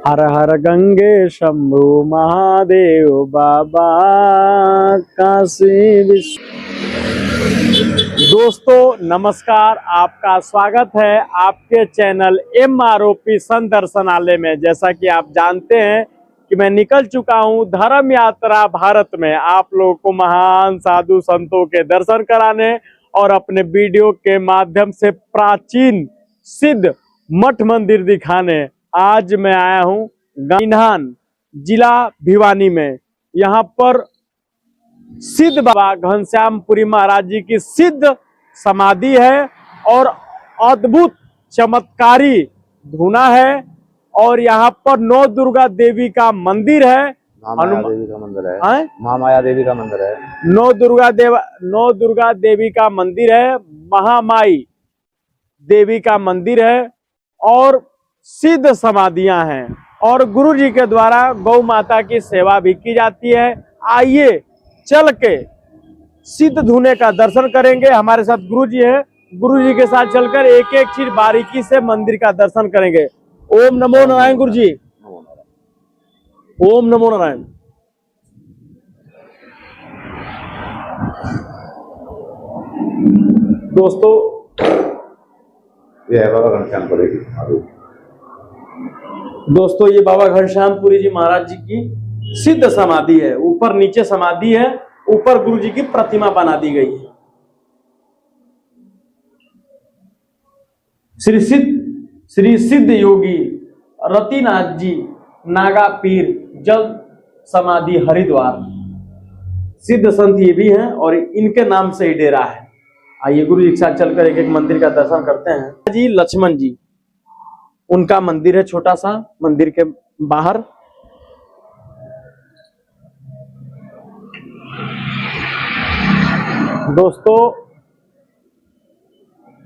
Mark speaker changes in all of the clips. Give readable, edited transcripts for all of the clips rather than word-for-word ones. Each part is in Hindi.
Speaker 1: हर हर गंगे शंभु महादेव बाबा काशी विश्व। दोस्तों नमस्कार, आपका स्वागत है आपके चैनल MROP संत दर्शनालय में। जैसा कि आप जानते हैं कि मैं निकल चुका हूं धर्म यात्रा भारत में, आप लोगों को महान साधु संतों के दर्शन कराने और अपने वीडियो के माध्यम से प्राचीन सिद्ध मठ मंदिर दिखाने। आज मैं आया हूं गाइधान जिला भिवानी में। यहाँ पर सिद्ध बाबा घनश्यामपुरी महाराज जी की सिद्ध समाधि है और अद्भुत चमत्कारी धुना है। और यहाँ पर नौ दुर्गा देवी का मंदिर है,
Speaker 2: महामाया देवी का मंदिर है, महामाया देवी का मंदिर है,
Speaker 1: नौ दुर्गा देवी का मंदिर है, महामाई देवी का मंदिर है और सिद्ध समाधियां हैं और गुरु जी के द्वारा गौ माता की सेवा भी की जाती है। आइए चल के सिद्ध धुने का दर्शन करेंगे। हमारे साथ गुरु जी है, गुरु जी के साथ चलकर एक एक चीज बारीकी से मंदिर का दर्शन करेंगे। ओम नमो नारायण गुरु जी, ओम नमो नारायण। दोस्तों
Speaker 2: ये है बाबा घनश्यामपुरी जी।
Speaker 1: दोस्तों ये बाबा घनश्यामपुरी जी महाराज जी की सिद्ध समाधि है। ऊपर नीचे समाधि है, ऊपर गुरु जी की प्रतिमा बना दी गई है। श्री सिद्ध योगी रतिनाथ जी नागा पीर जल समाधि हरिद्वार, सिद्ध संत ये भी हैं और इनके नाम से ही डेरा है। आइए गुरु जी के साथ चलकर एक एक मंदिर का दर्शन करते हैं। जी लक्ष्मण जी, उनका मंदिर है छोटा सा मंदिर के बाहर। दोस्तों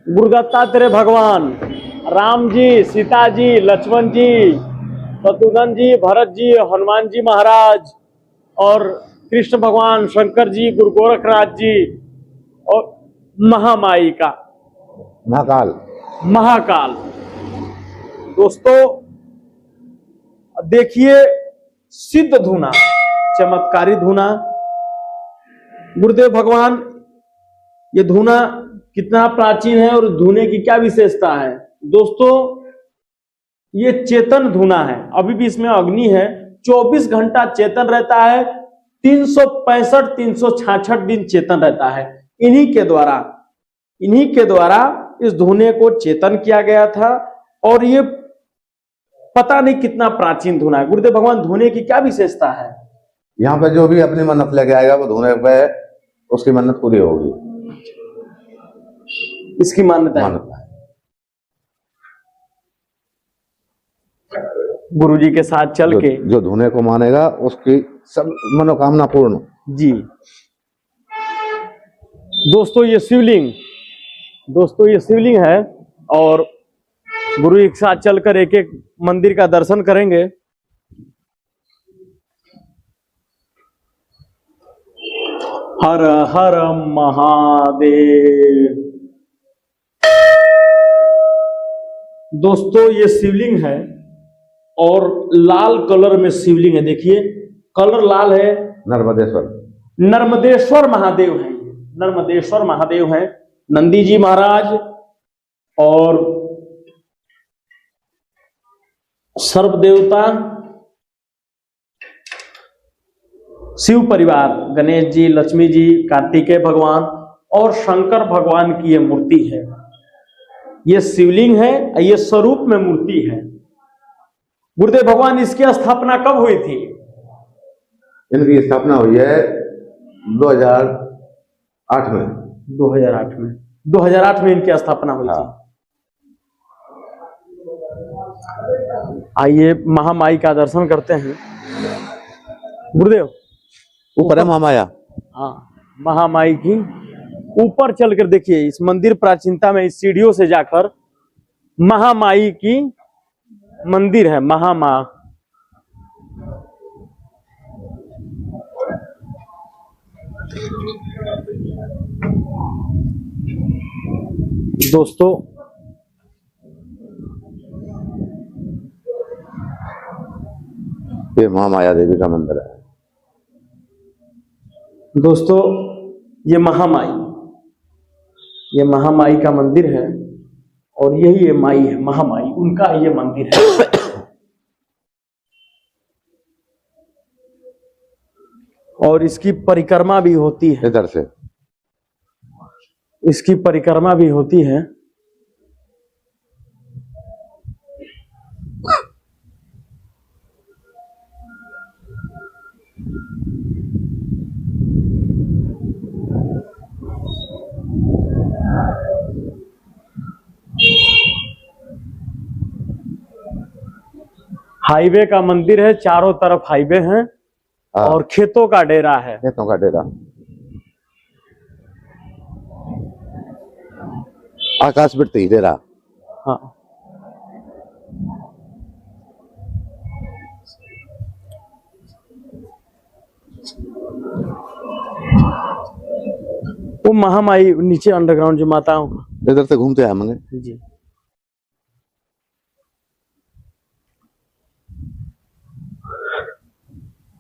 Speaker 1: गुरु दत्तात्रेय भगवान, राम जी, सीता जी, लक्ष्मण जी, शत्रुघ्न जी, भरत जी, हनुमान जी महाराज और कृष्ण भगवान, शंकर जी, गुरु गोरखनाथ जी और महामाई का महाकाल। दोस्तों देखिए सिद्ध धुना, चमत्कारी धुना। गुरुदेव भगवान, ये धुना कितना प्राचीन है और धुने की क्या विशेषता है। दोस्तों ये चेतन धुना है, अभी भी इसमें अग्नि है, 24 घंटा चेतन रहता है, 365-366 दिन चेतन रहता है। इन्हीं के द्वारा इस धुने को चेतन किया गया था और ये पता नहीं कितना प्राचीन धुना है। गुरुदेव भगवान धुने की क्या विशेषता है?
Speaker 2: यहाँ पे जो भी अपनी मन्नत लेके आएगा वो धुने पे उसकी मन्नत पूरी होगी,
Speaker 1: इसकी मान्यता है। गुरु जी के साथ चल के
Speaker 2: जो धुने को मानेगा उसकी सब मनोकामना पूर्ण
Speaker 1: जी। दोस्तों ये शिवलिंग है और गुरु जी के साथ चलकर एक एक मंदिर का दर्शन करेंगे। हर हर महादेव। दोस्तों ये शिवलिंग है और लाल कलर में शिवलिंग है। देखिए कलर लाल है। नर्मदेश्वर महादेव है, नर्मदेश्वर महादेव है। नंदी जी महाराज और सर्व देवता, शिव परिवार, गणेश जी, लक्ष्मी जी, कार्तिकेय भगवान और शंकर भगवान की ये मूर्ति है। ये शिवलिंग है, ये स्वरूप में मूर्ति है। गुरुदेव भगवान इसकी स्थापना कब हुई थी?
Speaker 2: इनकी स्थापना हुई है 2008 में।
Speaker 1: 2008 में इनकी स्थापना हुई थी। आइए महामाई का दर्शन करते हैं। गुरुदेव
Speaker 2: ऊपर है महामाया।
Speaker 1: हाँ, महामाई की ऊपर चलकर देखिए इस मंदिर प्राचीनता में, इस सीढ़ियों से जाकर महामाई की मंदिर है। महामाँ दोस्तों
Speaker 2: ये महामाया देवी का मंदिर है।
Speaker 1: दोस्तों ये महामाई का मंदिर है और यही ये माई है, महामाई उनका ये मंदिर है। और इसकी परिक्रमा भी होती है,
Speaker 2: इधर से
Speaker 1: इसकी परिक्रमा भी होती है। हाईवे का मंदिर है, चारों तरफ हाईवे हैं और खेतों का डेरा है।
Speaker 2: खेतों का डेरा, आकाश वृत्ति डेरा।
Speaker 1: हाँ, वो महामाई नीचे अंडरग्राउंड जो माताओं का,
Speaker 2: इधर से घूमते हैं मंगे
Speaker 1: जी।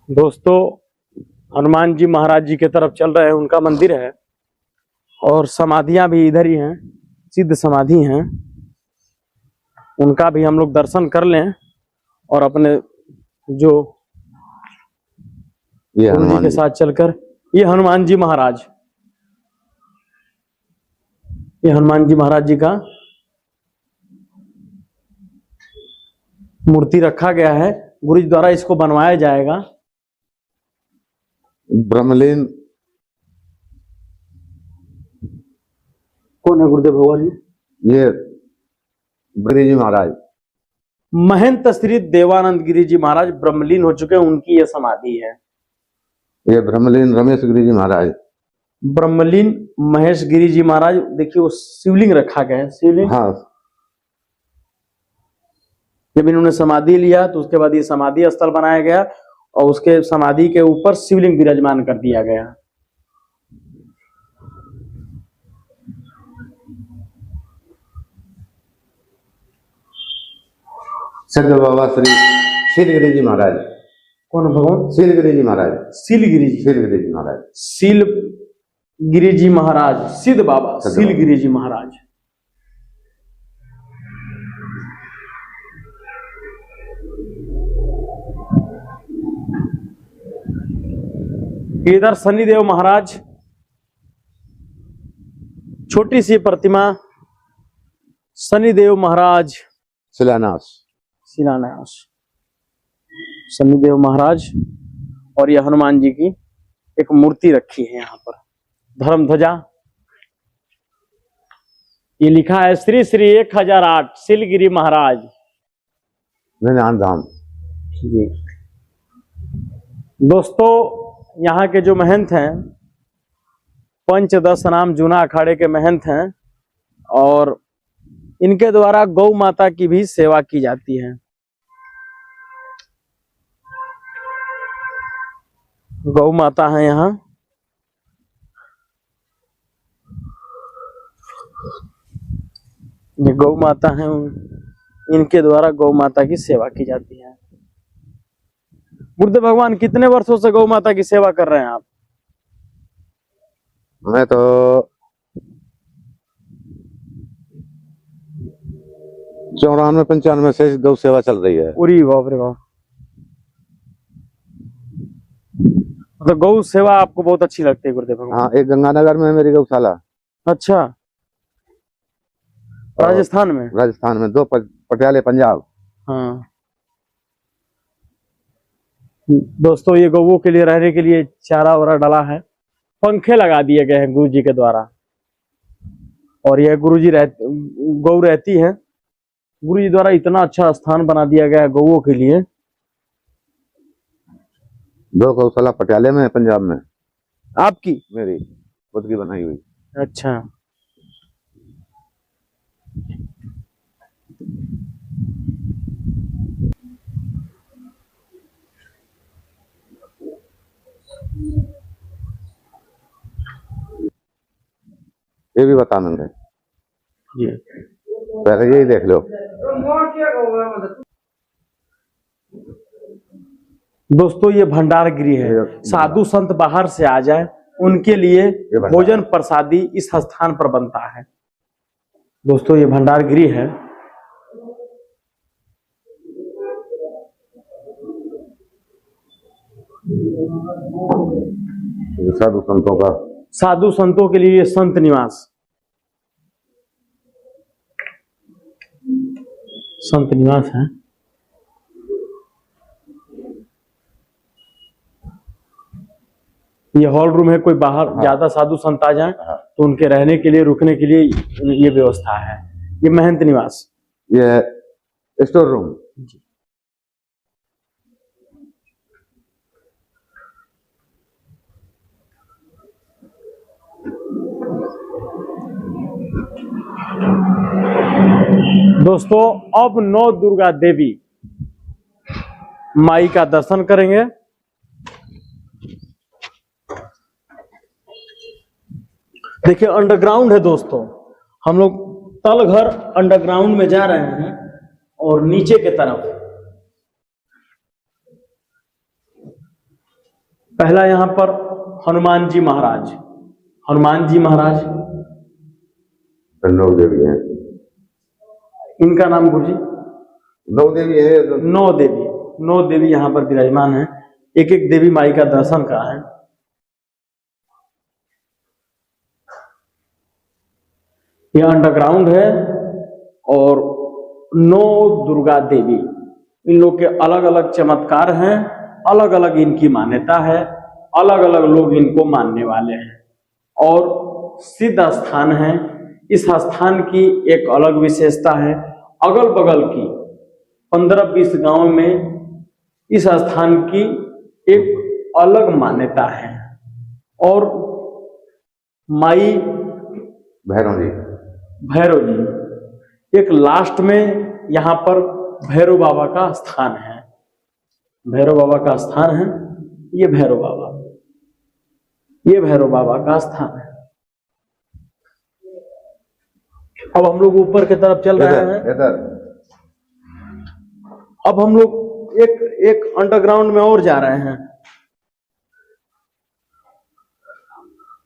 Speaker 1: दोस्तों हनुमान जी महाराज जी के तरफ चल रहे हैं, उनका मंदिर है और समाधियां भी इधर ही हैं, सिद्ध समाधि हैं, उनका भी हम लोग दर्शन कर लें और अपने जो
Speaker 2: ये
Speaker 1: गुरु जी
Speaker 2: हनुमान
Speaker 1: के
Speaker 2: जी।
Speaker 1: साथ चलकर, ये हनुमान जी महाराज, ये हनुमान जी महाराज जी का मूर्ति रखा गया है, गुरु जी द्वारा इसको बनवाया जाएगा।
Speaker 2: ब्रह्मलीन
Speaker 1: कौन है गुरुदेव भगवान जी?
Speaker 2: ये गिरी जी महाराज,
Speaker 1: महंत श्री देवानंद गिरी जी महाराज ब्रह्मलीन हो चुके हैं, उनकी यह समाधि है।
Speaker 2: ये ब्रह्मलीन रमेश गिरी जी महाराज,
Speaker 1: ब्रह्मलीन महेश गिरी जी महाराज, देखिए वो शिवलिंग रखा गया है, शिवलिंग।
Speaker 2: हाँ।
Speaker 1: जब इन्होंने समाधि लिया तो उसके बाद ये समाधि स्थल बनाया गया और उसके समाधि के ऊपर शिवलिंग विराजमान कर दिया गया।
Speaker 2: सदगुरु बाबा श्री शीलगिरी जी महाराज।
Speaker 1: कौन भगवान?
Speaker 2: शीलगिरी जी महाराज,
Speaker 1: शीलगिरी जी,
Speaker 2: शीलगिरी जी महाराज,
Speaker 1: शीलगिरी जी महाराज, सिद्ध बाबा शीलगिरी जी महाराज। इधर शनिदेव महाराज, छोटी सी प्रतिमा, शनिदेव महाराज
Speaker 2: शिलान्यास,
Speaker 1: शिलान्यास, शनिदेव महाराज। और यह हनुमान जी की एक मूर्ति रखी है यहाँ पर, धर्म ध्वजा। ये लिखा है श्री श्री 1008 शीलगिरी महाराज
Speaker 2: निन्यान धाम
Speaker 1: जी। दोस्तों यहाँ के जो महंत हैं, पंचदश नाम जूना अखाड़े के महंत हैं और इनके द्वारा गौ माता की भी सेवा की जाती है। गौ माता है यहाँ, ये गौ माता है, इनके द्वारा गौ माता की सेवा की जाती है। गुरुदेव भगवान कितने वर्षों से गौ माता की सेवा कर रहे हैं आप?
Speaker 2: मैं तो 94-95 से गौ सेवा चल रही है।
Speaker 1: उरी बाप रे बाप, तो गौ सेवा आपको बहुत अच्छी लगती है गुरुदेव भगवान?
Speaker 2: हाँ, एक गंगानगर में है मेरी गौशाला।
Speaker 1: अच्छा, राजस्थान में?
Speaker 2: राजस्थान में 2 पटियाले पंजाब।
Speaker 1: हाँ दोस्तों, ये गौओं के लिए रहने के लिए चारा वारा डाला है, पंखे लगा दिए गए हैं गुरु जी के द्वारा। और यह गुरु जी गौ रहती है, गुरु जी द्वारा इतना अच्छा स्थान बना दिया गया है गौओं के लिए।
Speaker 2: 2 गौशाला पटियाले में है, पंजाब में।
Speaker 1: आपकी?
Speaker 2: मेरी खुद की बनाई हुई।
Speaker 1: अच्छा,
Speaker 2: ये भी बता देंगे
Speaker 1: जी।
Speaker 2: पहले यही देख लो।
Speaker 1: दोस्तों ये भंडार गृह है। साधु संत बाहर से आ जाए उनके लिए भोजन प्रसादी इस स्थान पर बनता है। दोस्तों ये भंडार गृह है। साधु संतों के लिए संत निवास, संत निवास है। ये हॉल रूम है। कोई बाहर ज्यादा साधु संत आ जाए तो उनके रहने के लिए, रुकने के लिए ये व्यवस्था है। ये महंत निवास,
Speaker 2: ये स्टोर रूम।
Speaker 1: दोस्तों अब नौ दुर्गा देवी माई का दर्शन करेंगे। देखिए अंडरग्राउंड है दोस्तों। हम लोग तल घर अंडरग्राउंड में जा रहे हैं और नीचे के तरफ पहला यहां पर हनुमान जी महाराज, हनुमान जी महाराज
Speaker 2: 9 देवी हैं।
Speaker 1: इनका नाम गुरुजी
Speaker 2: 9 देवी है।
Speaker 1: 9 देवी यहां पर विराजमान है। एक एक देवी माई का दर्शन करा है। यह अंडरग्राउंड है और 9 दुर्गा देवी, इन लोग के अलग अलग चमत्कार हैं, अलग अलग इनकी मान्यता है, अलग अलग लोग इनको मानने वाले हैं और सिद्ध स्थान है। इस स्थान की एक अलग विशेषता है। अगल बगल की 15-20 गांव में इस स्थान की एक अलग मान्यता है। और माई भैरव जी एक लास्ट में यहां पर भैरव बाबा का स्थान है। भैरव बाबा का स्थान है। ये भैरव बाबा, ये भैरव बाबा का स्थान है। अब हम लोग ऊपर की तरफ चल रहे हैं। अब हम लोग एक अंडरग्राउंड में और जा रहे हैं।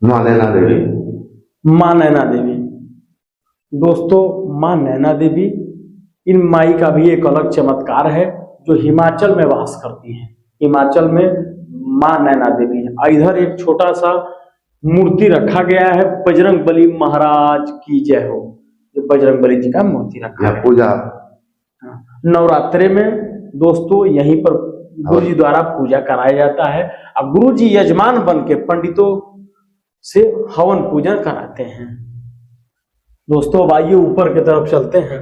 Speaker 2: मां नैना देवी,
Speaker 1: मां नैना देवी। दोस्तों मां नैना देवी, इन माई का भी एक अलग चमत्कार है जो हिमाचल में वास करती है। हिमाचल में मां नैना देवी है। इधर एक छोटा सा मूर्ति रखा गया है। बजरंग बली महाराज की जय हो। ये बजरंग बली जी का मूर्ति रखा है।
Speaker 2: पूजा
Speaker 1: नवरात्रे में दोस्तों यहीं पर गुरु जी द्वारा पूजा कराया जाता है और गुरु जी यजमान बन के पंडितों से हवन पूजन कराते हैं। दोस्तों अब आइए ऊपर की तरफ चलते हैं।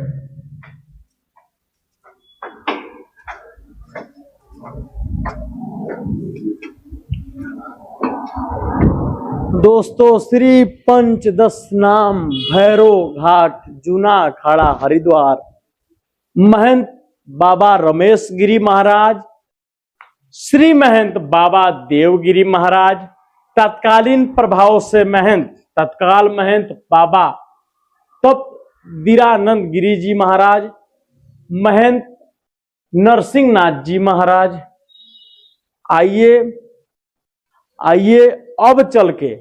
Speaker 1: दोस्तों श्री पंचदश नाम भैरव घाट जूना अखाड़ा हरिद्वार, महंत बाबा रमेश गिरी महाराज, श्री महंत बाबा देवगिरी महाराज, तत्कालीन प्रभाव से महंत तत्काल महंत बाबा तप दीरानंद गिरी जी महाराज, महंत नरसिंह नाथ जी महाराज। आइए अब चल के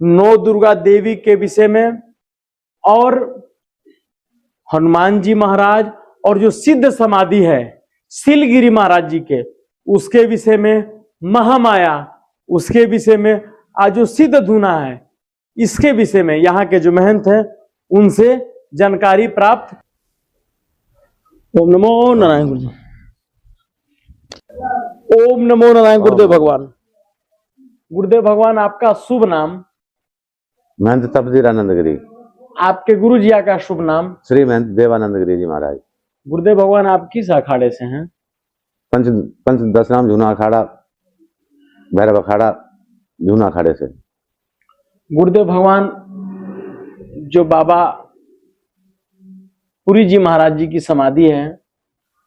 Speaker 1: 9 दुर्गा देवी के विषय में और हनुमान जी महाराज और जो सिद्ध समाधि है शिलगिरी महाराज जी के, उसके विषय में, महामाया उसके विषय में, आज जो सिद्ध धुना है इसके विषय में यहाँ के जो महंत हैं उनसे जानकारी प्राप्त। ओम नमो नारायण गुरुजी। ओम नमो नारायण गुरुदेव भगवान। गुरुदेव भगवान आपका शुभ नाम?
Speaker 2: महंत तपदीरानंद गिरी।
Speaker 1: आपके गुरु जी का शुभ नाम?
Speaker 2: श्री महंत देवानंद गिरी जी महाराज।
Speaker 1: गुरुदेव भगवान आप किस अखाड़े से हैं?
Speaker 2: पंचदश नाम जूना अखाड़ा, भैरव अखाड़ा जूना अखाड़े से।
Speaker 1: गुरुदेव भगवान जो बाबा पुरी जी महाराज जी की समाधि है,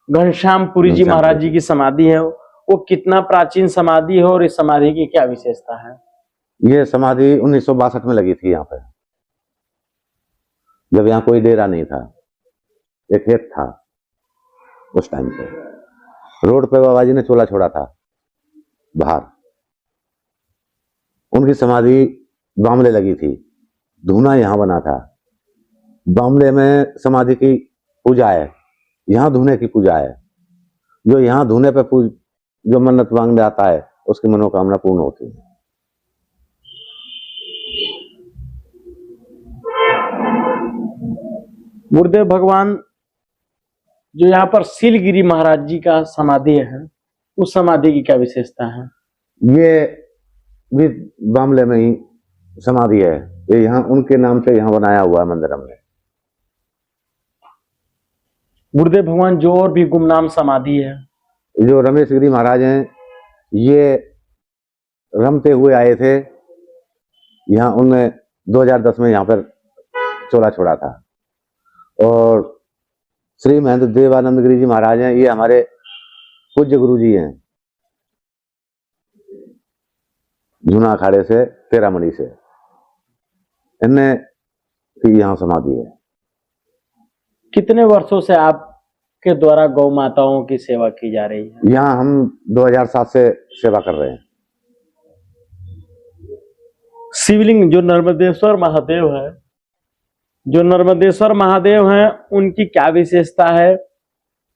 Speaker 1: घनश्याम पुरी जी महाराज जी की समाधि है, वो कितना प्राचीन समाधि है और इस समाधि की क्या विशेषता है?
Speaker 2: ये समाधि 1962 में लगी थी यहाँ पे, जब यहाँ कोई डेरा नहीं था, एक खेत था उस टाइम पे। रोड पे बाबा जी ने चोला छोड़ा था बाहर। उनकी समाधि बामले लगी थी, धूना यहाँ बना था। बामले में समाधि की पूजा है, यहाँ धूने की पूजा है। जो यहाँ धूने पे जो मन्नत मांगने आता है उसकी मनोकामना पूर्ण होती है।
Speaker 1: गुरुदेव भगवान, जो यहाँ पर सीलगिरी महाराज जी का समाधि है, उस समाधि की क्या विशेषता है?
Speaker 2: ये भी बामले में ही समाधि है। ये यहाँ उनके नाम से यहाँ बनाया हुआ है मंदिर हमने।
Speaker 1: गुरुदेव भगवान, जो और भी गुमनाम समाधि है,
Speaker 2: जो रमेश गिरी महाराज हैं, ये रमते हुए आए थे यहाँ। उनने 2010 में यहाँ पर चोला छोड़ा था। और श्री महेंद्र देवानंद गिरी जी महाराज हैं, ये हमारे पूज्य गुरु जी हैं, जूना अखाड़े से, तेरामणि से। इनने की यहाँ समाधि है।
Speaker 1: कितने वर्षों से आपके द्वारा गौ माताओं की सेवा की जा रही है?
Speaker 2: यहाँ हम 2007 से सेवा कर रहे हैं।
Speaker 1: शिवलिंग जो नर्मदेश्वर महादेव है, जो नर्मदेश्वर महादेव हैं, उनकी क्या विशेषता है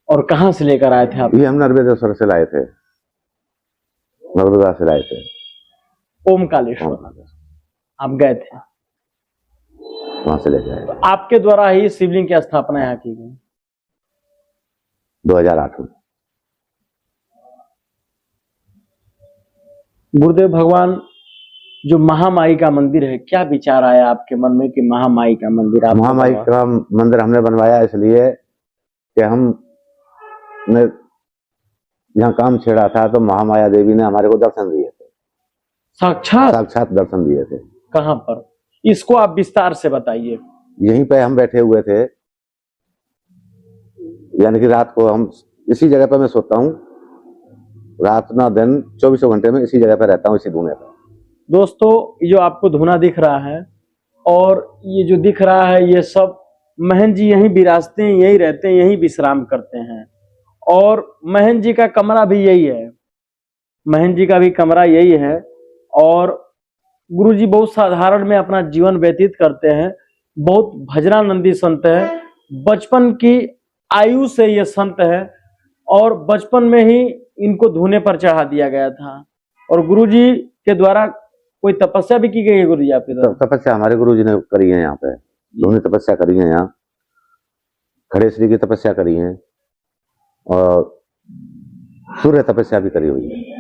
Speaker 1: और कहां से लेकर आए थे आप?
Speaker 2: ये हम नर्मदेश्वर से लाए थे, नर्मदा से लाए थे।
Speaker 1: ओमकालेश्वर आप गए थे,
Speaker 2: वहां से लेके आए।
Speaker 1: आपके द्वारा ही शिवलिंग की स्थापना यहाँ की गई
Speaker 2: 2008 में।
Speaker 1: गुरुदेव भगवान, जो महामाई का मंदिर है, क्या विचार आया आपके मन में कि महामाई का मंदिर? आप
Speaker 2: महामाई का मंदिर हमने बनवाया इसलिए कि हमने जहाँ काम छेड़ा था तो महामाया देवी ने हमारे को दर्शन दिए थे, साक्षात दर्शन दिए थे।
Speaker 1: कहां पर? इसको आप विस्तार से बताइए।
Speaker 2: यहीं पे हम बैठे हुए थे, यानी कि रात को हम इसी जगह पे मैं सोता हूँ, रात ना दिन 24 घंटे में इसी जगह पे रहता हूँ, इसी धुने पे।
Speaker 1: दोस्तों, ये जो आपको धुना दिख रहा है और ये जो दिख रहा है, ये सब महन जी यहीं विराजते हैं, यहीं रहते हैं, यहीं विश्राम करते हैं। और महन जी का कमरा भी यही है, महन जी का भी कमरा यही है। और गुरु जी बहुत साधारण में अपना जीवन व्यतीत करते हैं। बहुत भजनानंदी संत है, बचपन की आयु से ये संत है और बचपन में ही इनको धुने पर चढ़ा दिया गया था। और गुरु जी के द्वारा कोई तपस्या भी की गई है? गुरु जी आपके द्वारा
Speaker 2: तपस्या हमारे गुरु जी ने करी है, यहाँ पे दोनों तपस्या करी है। यहाँ खड़ेश्वरी की तपस्या करी है और सूर्य तपस्या भी करी हुई है।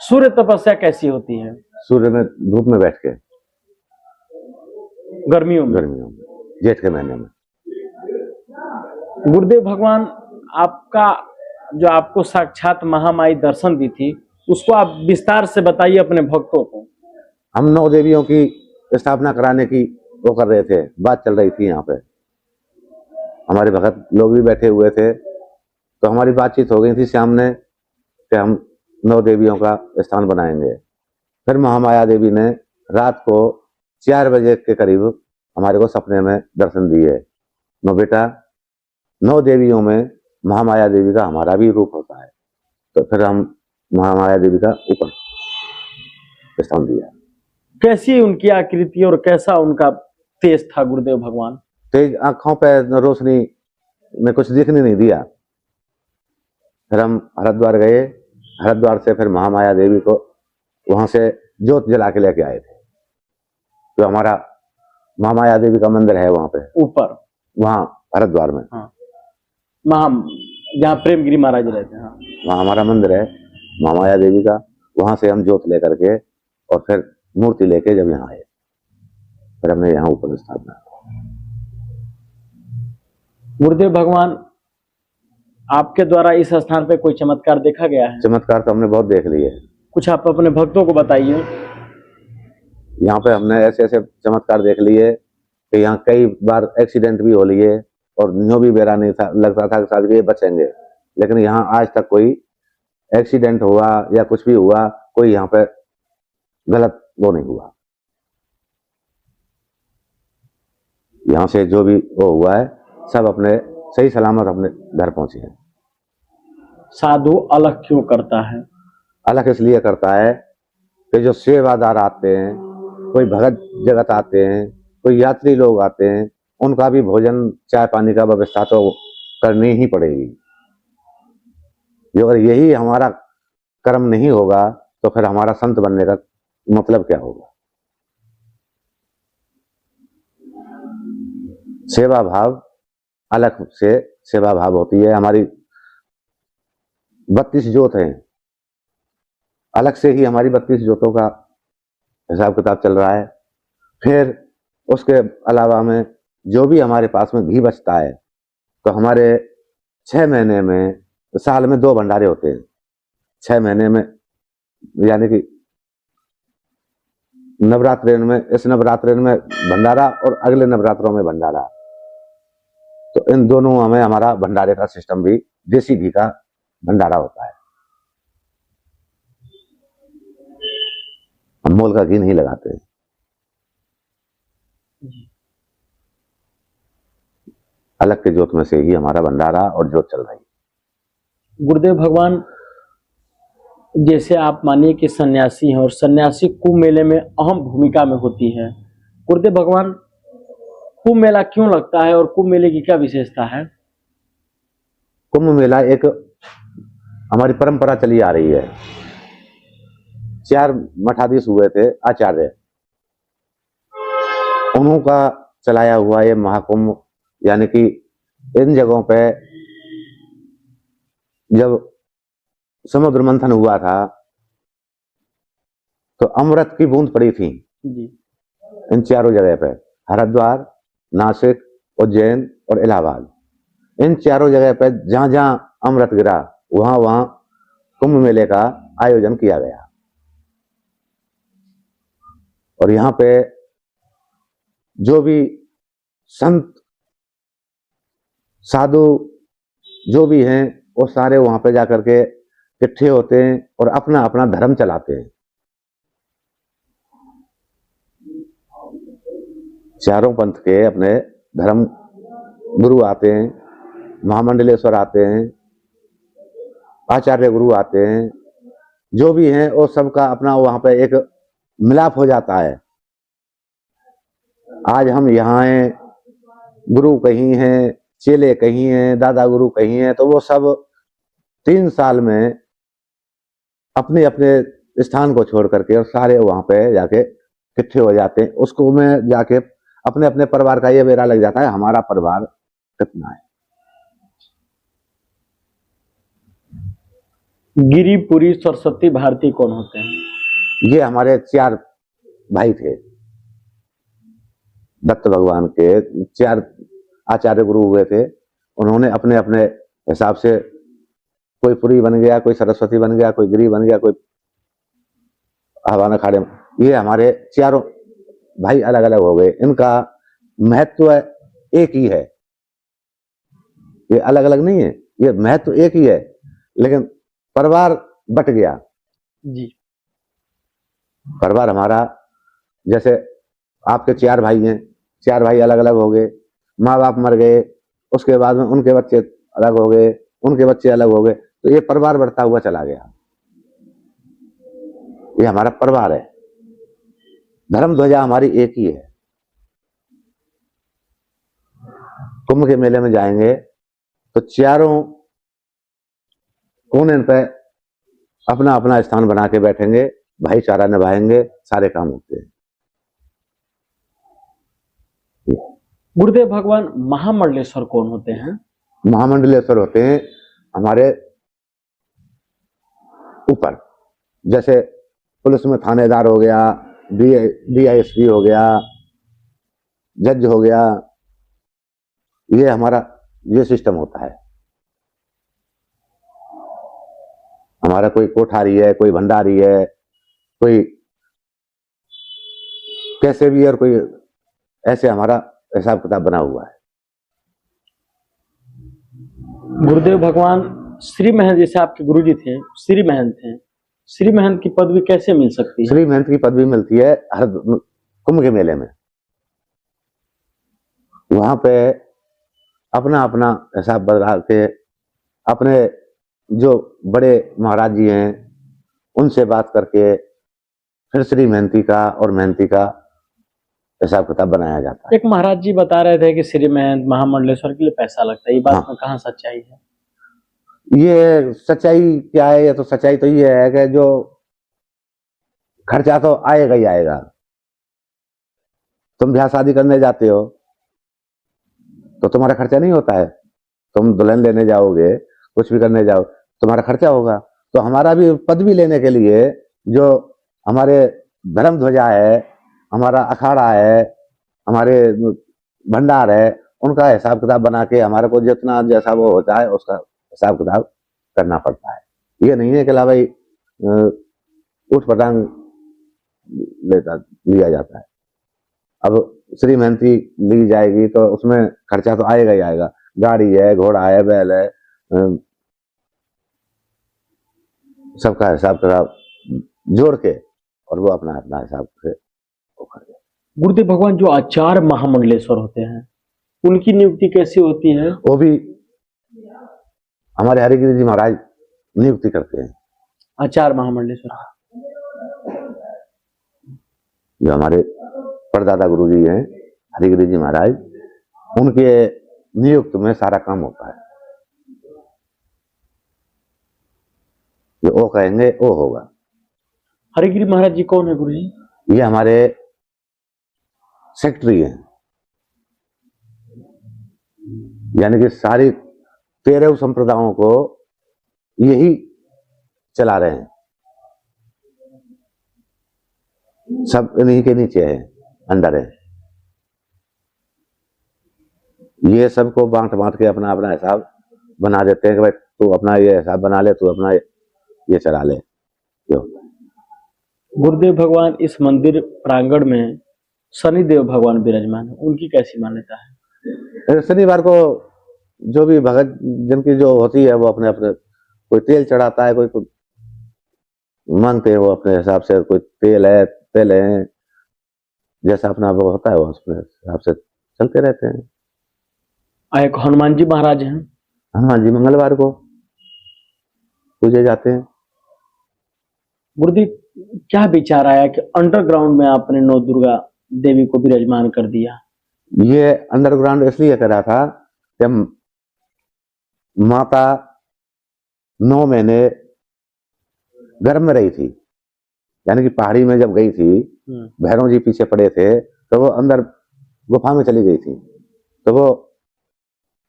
Speaker 1: सूर्य तपस्या कैसी होती है?
Speaker 2: सूर्य में धूप में बैठ के,
Speaker 1: गर्मियों में
Speaker 2: जेठ के महीने में।
Speaker 1: गुरुदेव भगवान, आपका जो आपको साक्षात महामाई दर्शन दी थी, उसको आप विस्तार से बताइए अपने भक्तों को।
Speaker 2: हम 9 देवियों की स्थापना कराने की वो कर रहे थे, बात चल रही थी। यहाँ पे हमारे भक्त लोग भी बैठे हुए थे, तो हमारी बातचीत हो गई थी शाम ने कि हम 9 देवियों का स्थान बनाएंगे। फिर महामाया देवी ने रात को 4 बजे के करीब हमारे को सपने में दर्शन दिए। नो बेटा, 9 देवियों में महामाया देवी का हमारा भी रूप होता है। तो फिर हम महामाया देवी का ऊपर स्थान दिया।
Speaker 1: कैसी उनकी आकृति और कैसा उनका तेज था गुरुदेव भगवान?
Speaker 2: तेज आंखों पे रोशनी में कुछ दिखने नहीं दिया। फिर हम हरिद्वार गए, हरिद्वार से फिर महामाया देवी को वहां से जोत जला के लेके आए थे। तो हमारा महामाया देवी का मंदिर है वहां पे
Speaker 1: ऊपर,
Speaker 2: वहां हरिद्वार में।
Speaker 1: हाँ, जहाँ प्रेमगिरी महाराज रहते हैं, हाँ।
Speaker 2: वहां हमारा मंदिर है महामाया देवी का। वहां से हम जोत लेकर के और फिर मूर्ति लेके जब यहाँ आए, फिर हमने यहाँ ऊपर स्थापना।
Speaker 1: गुरुदेव भगवान, आपके द्वारा इस स्थान पे कोई चमत्कार देखा गया है?
Speaker 2: चमत्कार तो हमने बहुत देख लिए। कुछ
Speaker 1: आप अपने भक्तों को बताइए।
Speaker 2: यहाँ पे हमने ऐसे ऐसे चमत्कार देख लिए कि यहाँ कई बार एक्सीडेंट भी हो लिए और न्यू भी बेरा नहीं था, लगता था कि शायद ये बचेंगे, लेकिन यहाँ आज तक कोई एक्सीडेंट हुआ या कुछ भी हुआ, कोई यहाँ पे गलत वो नहीं हुआ। यहाँ से जो भी वो हुआ है सब अपने सही सलामत अपने घर पहुंचे हैं।
Speaker 1: साधु अलग क्यों करता है?
Speaker 2: अलग इसलिए करता है कि जो सेवादार आते हैं, कोई भगत जगत आते हैं, कोई यात्री लोग आते हैं, उनका भी भोजन चाय पानी का व्यवस्था तो करनी ही पड़ेगी। अगर यही हमारा कर्म नहीं होगा तो फिर हमारा संत बनने का मतलब क्या होगा। सेवा भाव अलग से सेवा भाव होती है। हमारी 32 जोत हैं, अलग से ही हमारी 32 जोतों का हिसाब किताब चल रहा है। फिर उसके अलावा में जो भी हमारे पास में घी बचता है तो हमारे 6 महीने में, साल में 2 भंडारे होते हैं। 6 महीने में यानी कि नवरात्रि में, इस नवरात्रि में भंडारा और अगले नवरात्रों में भंडारा, तो इन दोनों में हमारा भंडारे का सिस्टम भी देसी घी का भंडारा होता है। हम मोल का घी नहीं लगाते। अलग के जोत में से ही हमारा भंडारा और जोत चल रही है।
Speaker 1: गुरुदेव भगवान, जैसे आप मानिए कि सन्यासी हैं और सन्यासी कुंभ मेले में अहम भूमिका में होती है। गुरुदेव भगवान, कुंभ मेला क्यों लगता है और कुंभ मेले की क्या विशेषता है?
Speaker 2: कुंभ मेला एक हमारी परंपरा चली आ रही है। 4 मठाधीश हुए थे आचार्य, उन्हों का चलाया हुआ ये महाकुंभ, यानी कि इन जगहों पे जब समुद्र मंथन हुआ था तो अमृत की बूंद पड़ी थी
Speaker 1: जी।
Speaker 2: इन चारों जगह पे, हरिद्वार, नासिक, उज्जैन और इलाहाबाद। इन चारों जगह पे जहां जहां अमृत गिरा वहां वहां कुंभ मेले का आयोजन किया गया। और यहाँ पे जो भी संत साधु जो भी हैं वो सारे वहां पे जाकर के इकट्ठे होते हैं और अपना अपना धर्म चलाते हैं। चारों पंथ के अपने धर्म गुरु आते हैं, महामंडलेश्वर आते हैं, आचार्य गुरु आते हैं, जो भी हैं वो सबका अपना वहां पे एक मिलाप हो जाता है। आज हम यहाँ हैं, गुरु कहीं हैं, चेले कहीं हैं, दादा गुरु कहीं हैं, तो वो सब 3 साल में अपने अपने स्थान को छोड़ करके और सारे वहां पे जाके इकट्ठे हो जाते हैं। उसको में जाके अपने अपने परिवार का ये बेरा लग जाता है, हमारा परिवार कितना है।
Speaker 1: गिरी, पुरी, सरस्वती, भारती कौन होते हैं?
Speaker 2: ये हमारे 4 भाई थे। दत्त भगवान के 4 आचार्य गुरु हुए थे। उन्होंने अपने अपने हिसाब से, कोई पुरी बन गया, कोई सरस्वती बन गया, कोई गिरी बन गया, कोई हवन अखाड़े। ये हमारे चारों भाई अलग अलग हो गए। इनका महत्व एक ही है, ये अलग अलग नहीं है, ये महत्व एक ही है, लेकिन परिवार बट गया
Speaker 1: जी।
Speaker 2: परिवार हमारा, जैसे आपके 4 भाई हैं, 4 भाई अलग अलग हो गए, माँ बाप मर गए, उसके बाद में उनके बच्चे अलग हो गए, उनके बच्चे अलग हो गए, तो ये परिवार बढ़ता हुआ चला गया। ये हमारा परिवार है। धर्म ध्वजा हमारी एक ही है। कुंभ के मेले में जाएंगे तो चारों कोने पे अपना अपना स्थान बना के बैठेंगे, भाईचारा निभाएंगे, सारे काम होते हैं।
Speaker 1: गुरुदेव भगवान, महामंडलेश्वर कौन होते हैं?
Speaker 2: महामंडलेश्वर होते हैं हमारे ऊपर, जैसे पुलिस में थानेदार हो गया, DISP हो गया, जज हो गया, ये हमारा ये सिस्टम होता है। हमारा कोई कोठारी है, कोई भंडारी है, कोई कैसे भी, और कोई ऐसे हमारा हिसाब किताब बना हुआ है।
Speaker 1: गुरुदेव भगवान, श्री महंत जैसे आपके गुरुजी थे, श्री महंत थे, श्री महंत की पदवी कैसे मिल सकती है?
Speaker 2: श्री महंत की पदवी मिलती है हर कुंभ के मेले में। वहां पे अपना अपना हिसाब बदला के अपने जो बड़े महाराज जी हैं उनसे बात करके फिर श्री मेहनती का और मेहनती का हिसाब किताब बनाया जाता है।
Speaker 1: एक महाराज जी बता रहे थे कि श्री महंत महामंडलेश्वर के लिए पैसा लगता है, ये बात
Speaker 2: हाँ।
Speaker 1: में कहाँ सच्चाई है?
Speaker 2: ये सच्चाई क्या है? ये तो सच्चाई तो ये है कि जो खर्चा तो आएगा ही आएगा। तुम ब्याह शादी करने जाते हो तो तुम्हारा खर्चा नहीं होता है। तुम दुल्हन लेने जाओगे, कुछ भी करने जाओ, तुम्हारा खर्चा होगा। तो हमारा भी पदवी लेने के लिए जो हमारे धर्म ध्वजा है, हमारा अखाड़ा है, हमारे भंडार है, उनका हिसाब किताब बना के हमारे को जितना जैसा वो होता है उसका हिसाब किताब करना पड़ता है। ये नहीं है कि ला भाई उठ पटांग लिया जाता है। अब श्री मेहनती ली जाएगी तो उसमें खर्चा तो आएगा ही आएगा। गाड़ी है, घोड़ा है, बैल है, सबका हिसाब किताब जोड़ के और वो अपना अपना हिसाब से वो कर दे।
Speaker 1: गुरुदेव भगवान, जो आचार्य महामंडलेश्वर होते हैं उनकी नियुक्ति कैसी होती है?
Speaker 2: वो भी हमारे हरिगिरी जी महाराज नियुक्ति करते हैं।
Speaker 1: आचार्य महामंडलेश्वर
Speaker 2: जो हमारे परदादा गुरु जी हैं हरिगिरी जी महाराज, उनके नियुक्त में सारा काम होता है। जो वो कहेंगे वो होगा।
Speaker 1: हरिगिरी महाराज जी कौन है गुरु जी?
Speaker 2: ये हमारे सेक्रेटरी हैं, यानी कि सारी 13 संप्रदायों को यही चला रहे हैं। सब इन्हीं के नीचे है, अंडर है। ये सबको बांट बांट के अपना अपना हिसाब बना देते हैं कि भाई तू अपना ये हिसाब बना ले, तू अपना ये चला ले।
Speaker 1: गुरुदेव भगवान, इस मंदिर प्रांगण में शनिदेव भगवान विराजमान है, उनकी कैसी मान्यता है?
Speaker 2: शनिवार को जो भी भगत जिनकी जो होती है वो अपने अपने, कोई तेल चढ़ाता है, कोई मांगते हैं वो अपने हिसाब से, कोई तेल है, तेल है, जैसा अपना वो होता है वो अपने हिसाब से चलते रहते हैं।
Speaker 1: एक हनुमान जी महाराज हैं।
Speaker 2: हनुमान जी मंगलवार को पूजे जाते हैं।
Speaker 1: गुरुदेव, क्या विचार आया कि अंडरग्राउंड में आपने नौ दुर्गा देवी को विराजमान कर दिया?
Speaker 2: ये अंडरग्राउंड इसलिए करा था कि माता 9 महीने गर्भ में रही थी, यानी कि पहाड़ी में जब गई थी, भैरव जी पीछे पड़े थे तो वो अंदर गुफा में चली गई थी, तो वो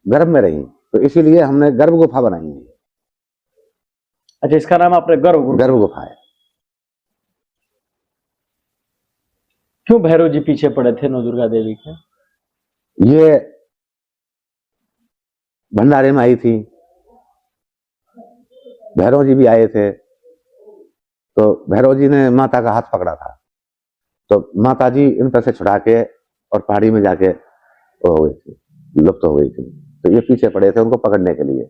Speaker 2: गर्भ में रही, तो इसीलिए हमने गर्भ गुफा बनाई है।
Speaker 1: अच्छा, इसका नाम आपने गर्भ
Speaker 2: गुफा है।
Speaker 1: क्यों भैरव जी पीछे पड़े थे नौ दुर्गा देवी के?
Speaker 2: ये भंडारे में आई थी, भैरव जी भी आए थे, तो भैरव जी ने माता का हाथ पकड़ा था, तो माता जी इन पर से छुड़ा के और पहाड़ी में जाके वो हो गई थी, लुप्त हो गई थी। तो ये पीछे पड़े थे उनको पकड़ने के लिए,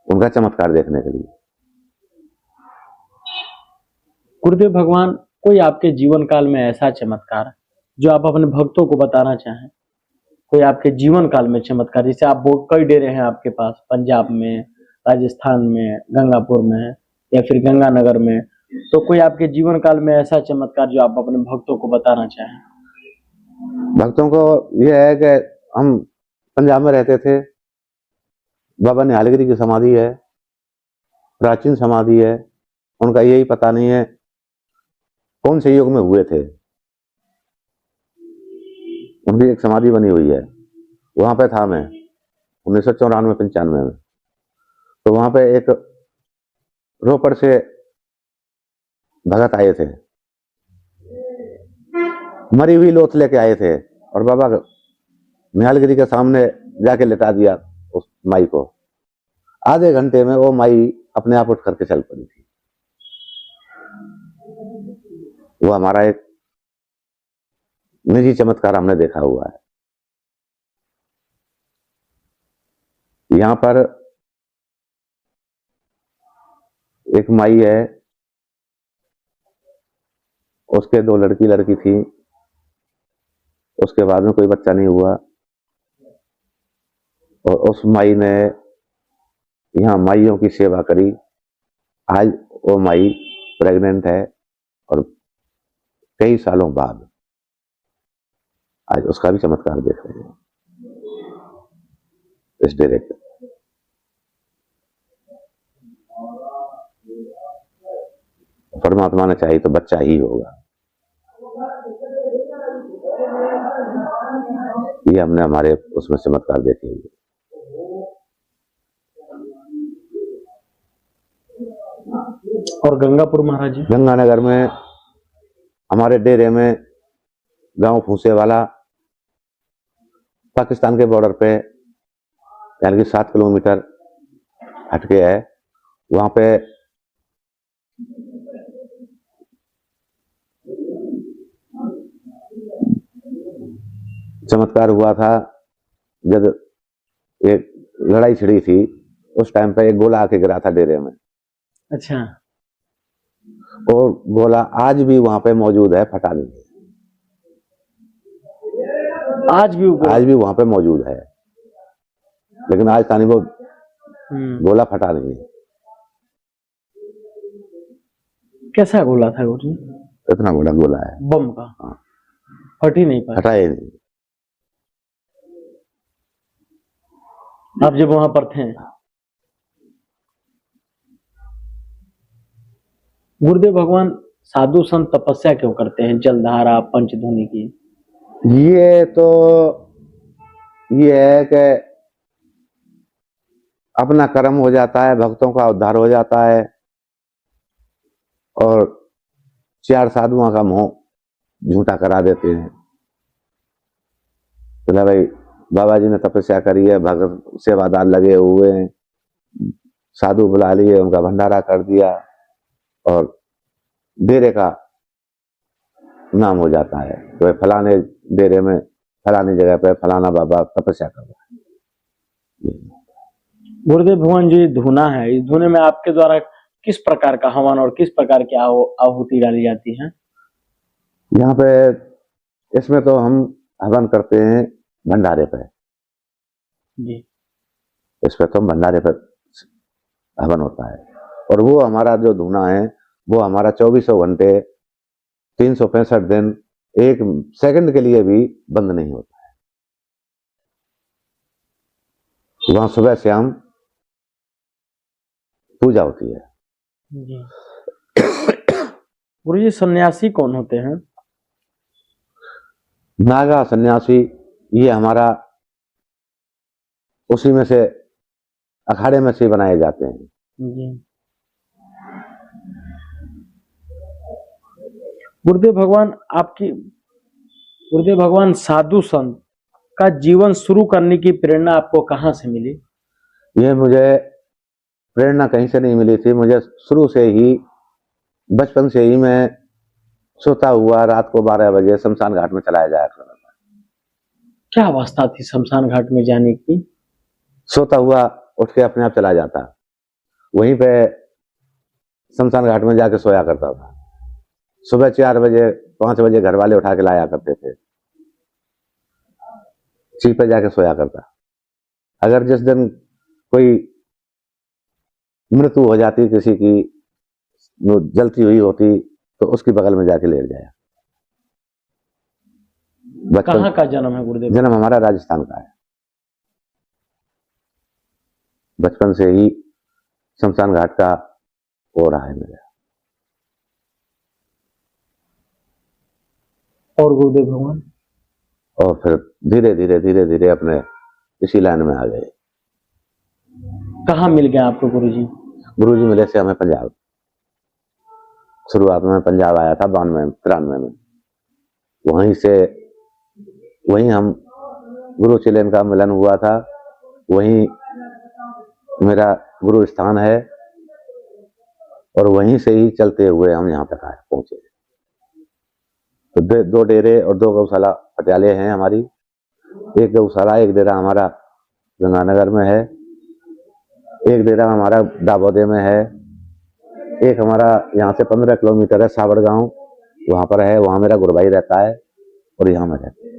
Speaker 2: उनका चमत्कार देखने के लिए।
Speaker 1: गुरुदेव भगवान, कोई आपके जीवन काल में ऐसा चमत्कार जो आप अपने भक्तों को बताना चाहें? कोई आपके जीवन काल में चमत्कार, जैसे आप कई डेरे हैं आपके पास, पंजाब में, राजस्थान में, गंगापुर में या फिर गंगानगर में, तो कोई आपके जीवन काल में ऐसा चमत्कार जो आप अपने भक्तों को बताना चाहें?
Speaker 2: भक्तों को यह है कि हम पंजाब में रहते थे, बाबा निहालगिरी की समाधि है, प्राचीन समाधि है, उनका यही पता नहीं है कौन से युग में हुए थे। उनकी एक समाधि बनी हुई है, वहां पे था मैं 1994-95 में, तो वहां पे एक रोपड़ से भगत आए थे, मरी हुई लोथ लेके आए थे और बाबा निहालगिरी के सामने जाके लिटा दिया उस माई को। आधे घंटे में वो माई अपने आप उठ करके चल पड़ी थी। वो हमारा एक निजी चमत्कार हमने देखा हुआ है। यहां पर एक माई है, उसके 2 लड़की थी, उसके बाद में कोई बच्चा नहीं हुआ, और उस माई ने यहाँ माइयों की सेवा करी। आज वो माई प्रेग्नेंट है और कई सालों बाद आज उसका भी चमत्कार देख रहे हैं इस डेरे पे। परमात्मा ने चाहिए तो बच्चा ही होगा। ये हमने हमारे उसमें चमत्कार देखे हुए।
Speaker 1: और गंगापुर महाराज जी?
Speaker 2: गंगानगर में हमारे डेरे में गांव फूसे वाला पाकिस्तान के बॉर्डर पे यानी कि 7 किलोमीटर हटके है। वहां पे चमत्कार हुआ था जब एक लड़ाई छिड़ी थी, उस टाइम पे एक गोला आके गिरा था डेरे में।
Speaker 1: अच्छा।
Speaker 2: और गोला आज भी वहां पे मौजूद है, फटा नहीं है। आज भी वहां पे मौजूद है, लेकिन आज तानी वो गोला फटा नहीं है।
Speaker 1: कैसा गोला था गुरु जी?
Speaker 2: इतना बड़ा गोला है,
Speaker 1: बम का।
Speaker 2: हाँ।
Speaker 1: फट ही नहीं पाया।
Speaker 2: फटा ही नहीं।
Speaker 1: आप जब वहां पर थे, गुरुदेव भगवान साधु संत तपस्या क्यों करते हैं जलधारा पंचध्वनि की?
Speaker 2: ये तो ये है कि अपना कर्म हो जाता है, भक्तों का उद्धार हो जाता है और 4 साधुओं का मुंह झूठा करा देते हैं। बोला भाई बाबा जी ने तपस्या करी है, भगत सेवादार लगे हुए हैं, साधु बुला लिए, उनका भंडारा कर दिया और डेरे का नाम हो जाता है तो फलाने डेरे में फलानी जगह पे फलाना बाबा तपस्या कर रहा है।
Speaker 1: गुरुदेव भगवान जी धुना है, इस धुने में आपके द्वारा किस प्रकार का हवन और किस प्रकार की आहुति डाली जाती है?
Speaker 2: यहाँ पे इसमें तो हम हवन करते हैं भंडारे पे
Speaker 1: जी।
Speaker 2: इस पे तो भंडारे पर हवन होता है और वो हमारा जो धुना है वो हमारा 24 घंटे 365 दिन 1 सेकंड के लिए भी बंद नहीं होता है। वहां सुबह शाम पूजा होती है।
Speaker 1: जी। गुरु जी सन्यासी कौन होते हैं?
Speaker 2: नागा सन्यासी ये हमारा उसी में से अखाड़े में से बनाए जाते हैं।
Speaker 1: जी। गुरुदेव भगवान साधु संत का जीवन शुरू करने की प्रेरणा आपको कहां से मिली?
Speaker 2: ये मुझे प्रेरणा कहीं से नहीं मिली थी। मुझे शुरू से ही बचपन से ही मैं सोता हुआ रात को 12 बजे शमशान घाट में चलाया जाया करता था।
Speaker 1: क्या अवस्था थी शमशान घाट में जाने की?
Speaker 2: सोता हुआ उठ के अपने आप चला जाता, वहीं पे शमशान घाट में जाके सोया करता था। सुबह 4 बजे 5 बजे घर वाले उठा के लाया करते थे, सीट पे जाके सोया करता। अगर जिस दिन कोई मृत्यु हो जाती किसी की, जलती हुई होती तो उसकी बगल में जाके लेट जाया।
Speaker 1: कहाँ का जन्म है गुरुदेव?
Speaker 2: जन्म हमारा राजस्थान का है। बचपन से ही शमशान घाट का हो रहा है मेरा।
Speaker 1: और गुरुदेव भगवान?
Speaker 2: और फिर धीरे धीरे अपने इसी लाइन में आ गए।
Speaker 1: कहाँ मिल गया आपको गुरुजी?
Speaker 2: गुरुजी मिले से हमें पंजाब। शुरुआत में पंजाब आया था 92-93 में। वहीं हम गुरु चिलेन का मिलन हुआ था, वहीं मेरा गुरु स्थान है और वहीं से ही चलते हुए हम यहाँ तक आए पहुंचे। तो 2 डेरे और 2 गौशाला पटियाले हैं हमारी। एक गौशाला एक डेरा हमारा गंगानगर में है, एक डेरा हमारा दाबोदे में है, एक हमारा यहाँ से 15 किलोमीटर है सावड़ गांव, वहां पर है। वहां मेरा गुरुभाई रहता है और यहाँ में रहता है।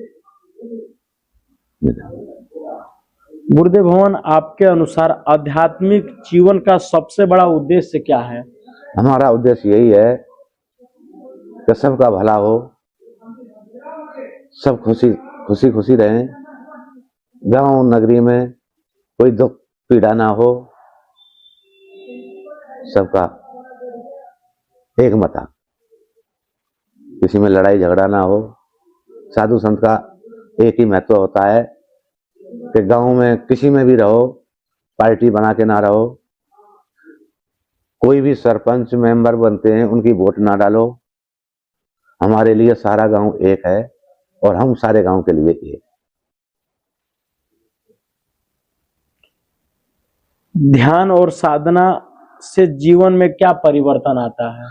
Speaker 1: गुरुदेव भगवान आपके अनुसार आध्यात्मिक जीवन का सबसे बड़ा उद्देश्य क्या है?
Speaker 2: हमारा उद्देश्य यही है कि सबका भला हो, सब खुशी खुशी रहें, गांव नगरी में कोई दुख पीड़ा ना हो, सबका एक मता, किसी में लड़ाई झगड़ा ना हो। साधु संत का एक ही महत्व होता है कि गांव में किसी में भी रहो, पार्टी बना के ना रहो, कोई भी सरपंच मेंबर बनते हैं उनकी वोट ना डालो। हमारे लिए सारा गांव एक है और हम सारे गांव के लिए एक।
Speaker 1: ध्यान और साधना से जीवन में क्या परिवर्तन आता है?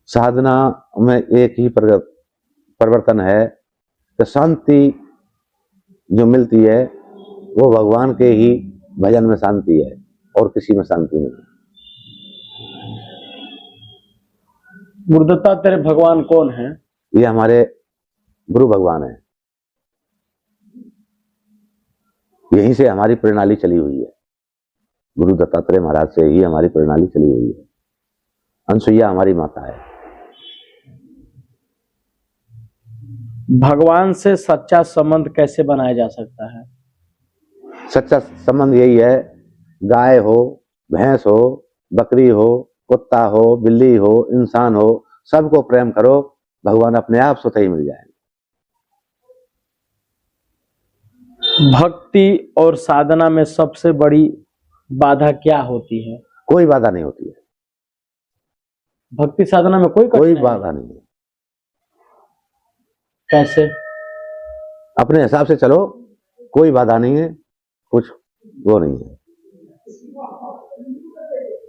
Speaker 2: साधना में एक ही परिवर्तन है कि शांति जो मिलती है वो भगवान के ही भजन में शांति है और किसी में शांति नहीं।
Speaker 1: गुरुदत्ता तेरे भगवान कौन है?
Speaker 2: ये हमारे गुरु भगवान है। यहीं से हमारी प्रणाली चली हुई है। गुरु दत्तात्रेय महाराज से ही हमारी प्रणाली चली हुई है। अनसुईया हमारी माता है।
Speaker 1: भगवान से सच्चा संबंध कैसे बनाया जा सकता है?
Speaker 2: सच्चा संबंध यही है, गाय हो, भैंस हो, बकरी हो, कुत्ता हो, बिल्ली हो, इंसान हो, सबको प्रेम करो, भगवान अपने आप स्वतः ही मिल जाएंगे।
Speaker 1: भक्ति और साधना में सबसे बड़ी बाधा क्या होती है?
Speaker 2: कोई बाधा नहीं होती है।
Speaker 1: भक्ति साधना में कोई
Speaker 2: बाधा नहीं है।
Speaker 1: कैसे?
Speaker 2: अपने हिसाब से चलो, कोई बाधा नहीं है, कुछ वो नहीं है।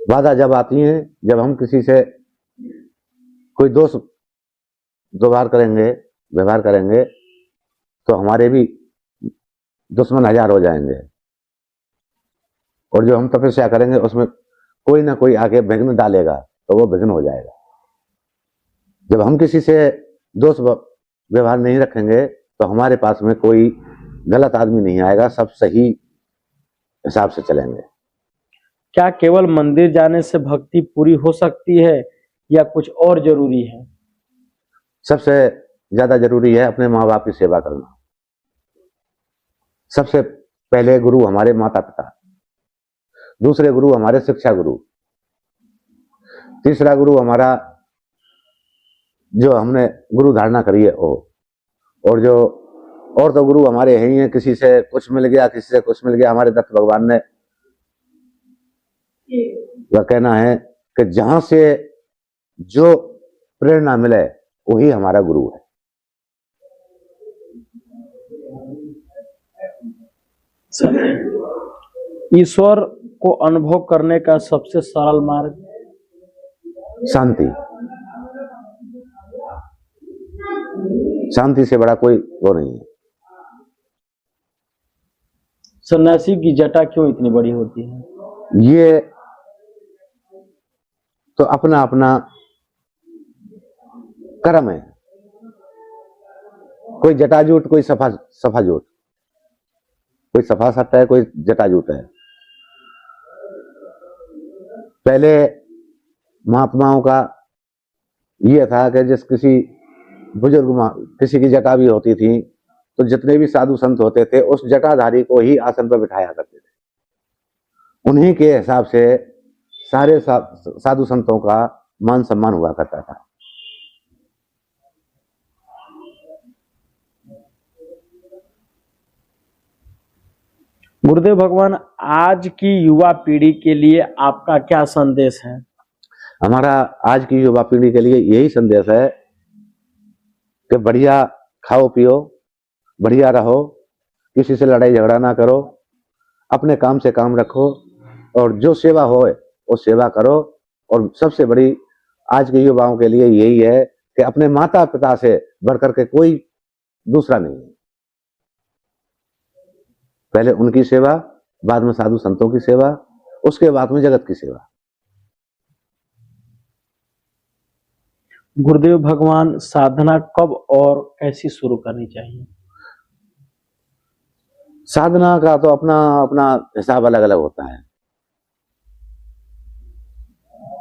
Speaker 2: बाधा जब आती है जब हम किसी से कोई दोष व्यवहार करेंगे तो हमारे भी दुश्मन 1000 हो जाएंगे, और जो हम तपस्या करेंगे उसमें कोई ना कोई आके विघ्न डालेगा तो वो विघ्न हो जाएगा। जब हम किसी से दोष व्यवहार नहीं रखेंगे तो हमारे पास में कोई गलत आदमी नहीं आएगा, सब सही हिसाब से चलेंगे।
Speaker 1: क्या केवल मंदिर जाने से भक्ति पूरी हो सकती है या कुछ और जरूरी है?
Speaker 2: सबसे ज्यादा जरूरी है अपने माँ बाप की सेवा करना। सबसे पहले गुरु हमारे माता पिता, दूसरे गुरु हमारे शिक्षा गुरु, तीसरा गुरु हमारा जो हमने गुरु धारणा करी है वो, और तो गुरु हमारे यही हैं, किसी से कुछ मिल गया, किसी से कुछ मिल गया। हमारे दत्त भगवान ने वह कहना है कि जहां से जो प्रेरणा मिले वही हमारा गुरु है।
Speaker 1: ईश्वर को अनुभव करने का सबसे सरल मार्ग?
Speaker 2: शांति। शांति से बड़ा कोई वो नहीं है।
Speaker 1: सन्यासी की जटा क्यों इतनी बड़ी होती है?
Speaker 2: ये तो अपना अपना कर्म है। कोई जटाजूट, कोई सफाजूट, कोई सफा सट्टा है, कोई जटाजूट है। पहले महात्माओं का यह था कि जिस किसी बुजुर्ग किसी की जटा भी होती थी तो जितने भी साधु संत होते थे उस जटाधारी को ही आसन पर बिठाया करते थे। उन्हीं के हिसाब से सारे साधु संतों का मान सम्मान हुआ करता था।
Speaker 1: गुरुदेव भगवान, आज की युवा पीढ़ी के लिए आपका क्या संदेश है?
Speaker 2: हमारा आज की युवा पीढ़ी के लिए यही संदेश है कि बढ़िया खाओ पियो, बढ़िया रहो, किसी से लड़ाई झगड़ा ना करो, अपने काम से काम रखो और जो सेवा हो वो सेवा करो। और सबसे बड़ी आज के युवाओं के लिए यही है कि अपने माता पिता से बढ़कर के कोई दूसरा नहीं है। पहले उनकी सेवा, बाद में साधु संतों की सेवा, उसके बाद में जगत की सेवा।
Speaker 1: गुरुदेव भगवान, साधना कब और कैसी शुरू करनी चाहिए?
Speaker 2: साधना का तो अपना अपना हिसाब अलग अलग होता है।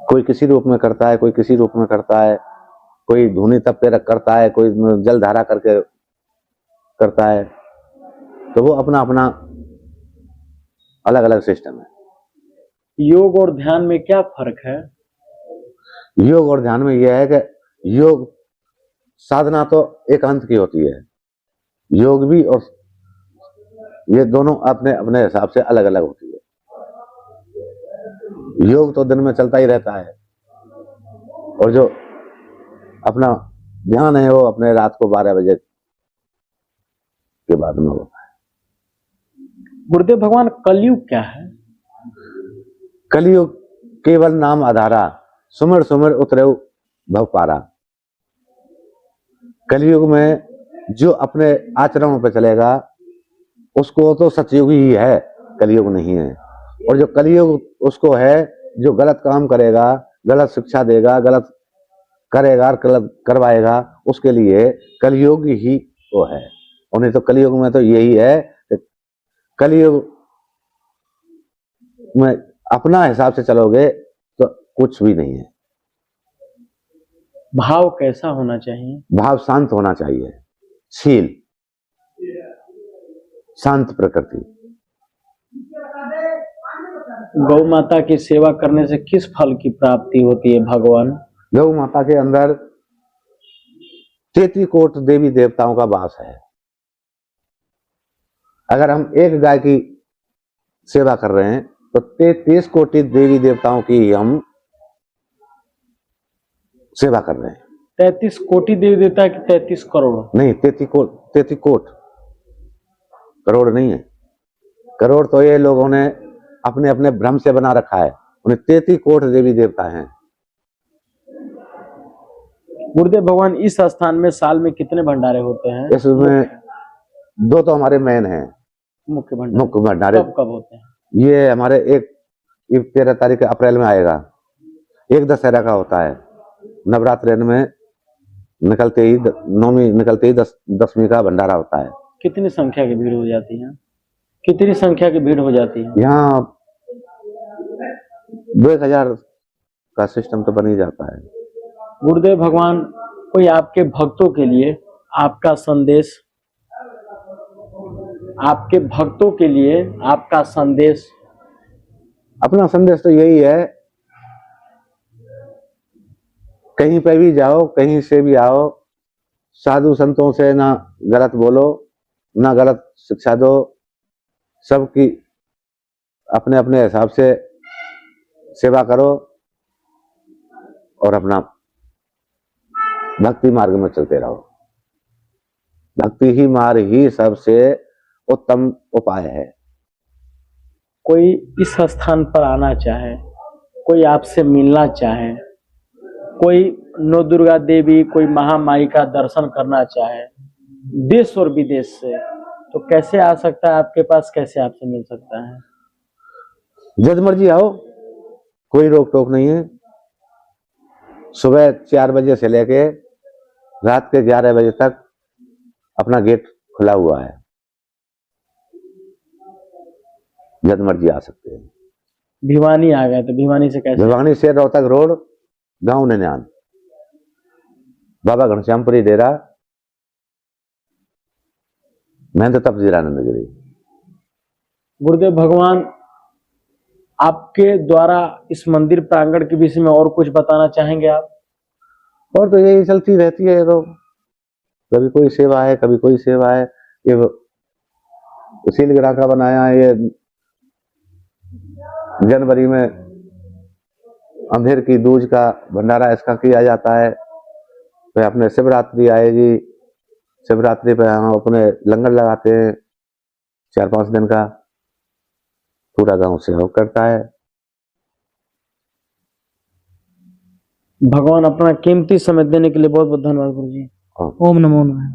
Speaker 2: कोई किसी रूप में करता है, कोई किसी रूप में करता है, कोई धूनी तप पे रख करता है, कोई जल धारा करके करता है। तो वो अपना अपना अलग अलग सिस्टम है।
Speaker 1: योग और ध्यान में क्या फर्क है?
Speaker 2: योग और ध्यान में यह है कि योग साधना तो एकांत की होती है, योग भी, और ये दोनों अपने अपने हिसाब से अलग अलग होती है। योग तो दिन में चलता ही रहता है, और जो अपना ध्यान है वो अपने रात को 12 बजे के बाद में होता है।
Speaker 1: गुरुदेव भगवान, कलयुग क्या है?
Speaker 2: कलयुग केवल नाम आधारा, सुमिर सुमिर उतरे भव पारा। कलयुग में जो अपने आचरणों पे चलेगा उसको तो सतयुग ही है, कलयुग नहीं है। और जो कलयुग उसको है जो गलत काम करेगा, गलत शिक्षा देगा, गलत करेगा, गलत करवाएगा, उसके लिए कलयुग ही वो है। और नहीं तो कलयुग में तो यही है कि कलयुग में अपना हिसाब से चलोगे तो कुछ भी नहीं है।
Speaker 1: भाव कैसा होना चाहिए?
Speaker 2: भाव शांत होना चाहिए, शील, शांत प्रकृति।
Speaker 1: गौ माता की सेवा करने से किस फल की प्राप्ति होती है भगवान?
Speaker 2: गौ माता के अंदर 33 कोटि देवी देवताओं का वास है। अगर हम एक गाय की सेवा कर रहे हैं तो 33 कोटि देवी देवताओं की हम सेवा कर रहे हैं।
Speaker 1: 33 कोटि देवी देवता की 33 करोड़?
Speaker 2: नहीं, 33 कोट, करोड़ नहीं है। करोड़ तो ये लोगों ने अपने अपने भ्रम से बना रखा है, उन्हें 33 कोट देवी देवता हैं।
Speaker 1: गुरुदेव भगवान, इस स्थान में साल में कितने भंडारे होते हैं?
Speaker 2: इसमें 2 तो हमारे मेन हैं,
Speaker 1: मुख्य भंडारे।
Speaker 2: मुख्य भंडारे।
Speaker 1: कब कब होते हैं?
Speaker 2: ये हमारे एक 13 तारीख अप्रैल में आएगा, एक दशहरा का होता है, नवरात्र में निकलते ही नौवीं निकलते ही 10वीं का भंडारा होता है।
Speaker 1: कितनी संख्या की भीड़ हो जाती है? कितनी संख्या की भीड़ हो जाती है?
Speaker 2: यहाँ 1000 का सिस्टम तो बन ही जाता है।
Speaker 1: गुरुदेव भगवान, कोई आपके भक्तों के लिए आपका संदेश, आपके भक्तों के लिए आपका संदेश?
Speaker 2: अपना संदेश तो यही है, कहीं पे भी जाओ, कहीं से भी आओ, साधु संतों से ना गलत बोलो, ना गलत शिक्षा दो, सबकी अपने अपने हिसाब से सेवा करो और अपना भक्ति मार्ग में चलते रहो। भक्ति ही मार्ग ही सबसे उत्तम उपाय है।
Speaker 1: कोई इस स्थान पर आना चाहे, कोई आपसे मिलना चाहे, कोई नौ दुर्गा देवी, कोई महामाई का दर्शन करना चाहे देश और विदेश से, तो कैसे आ सकता है आपके पास? कैसे आपसे मिल सकता है?
Speaker 2: जब मर्जी आओ, कोई रोक टोक नहीं है। सुबह 4 बजे से लेके रात के 11 बजे तक अपना गेट खुला हुआ है, जब मर्जी आ सकते हैं।
Speaker 1: भिवानी आ गए तो भिवानी से कैसे?
Speaker 2: भिवानी से रोहतक रोड, गांव नैनान, बाबा घनश्यामपुरी डेरा, महंत तप जीरानंद गिरी।
Speaker 1: गुरुदेव भगवान, आपके द्वारा इस मंदिर प्रांगण के विषय में और कुछ बताना चाहेंगे आप?
Speaker 2: और तो यही चलती रहती है, तो कभी कोई सेवा है, कभी कोई सेवा है। ये सीलगिरा का बनाया है, ये जनवरी में अंधेर की दूज का भंडारा इसका किया जाता है। फिर अपने शिवरात्रि आएगी, शिवरात्रि पे हम अपने लंगर लगाते हैं 4-5 दिन का, पूरा गांव सहयोग करता है।
Speaker 1: भगवान, अपना कीमती समय देने के लिए बहुत बहुत धन्यवाद गुरु जी। ओम नमो नारायण।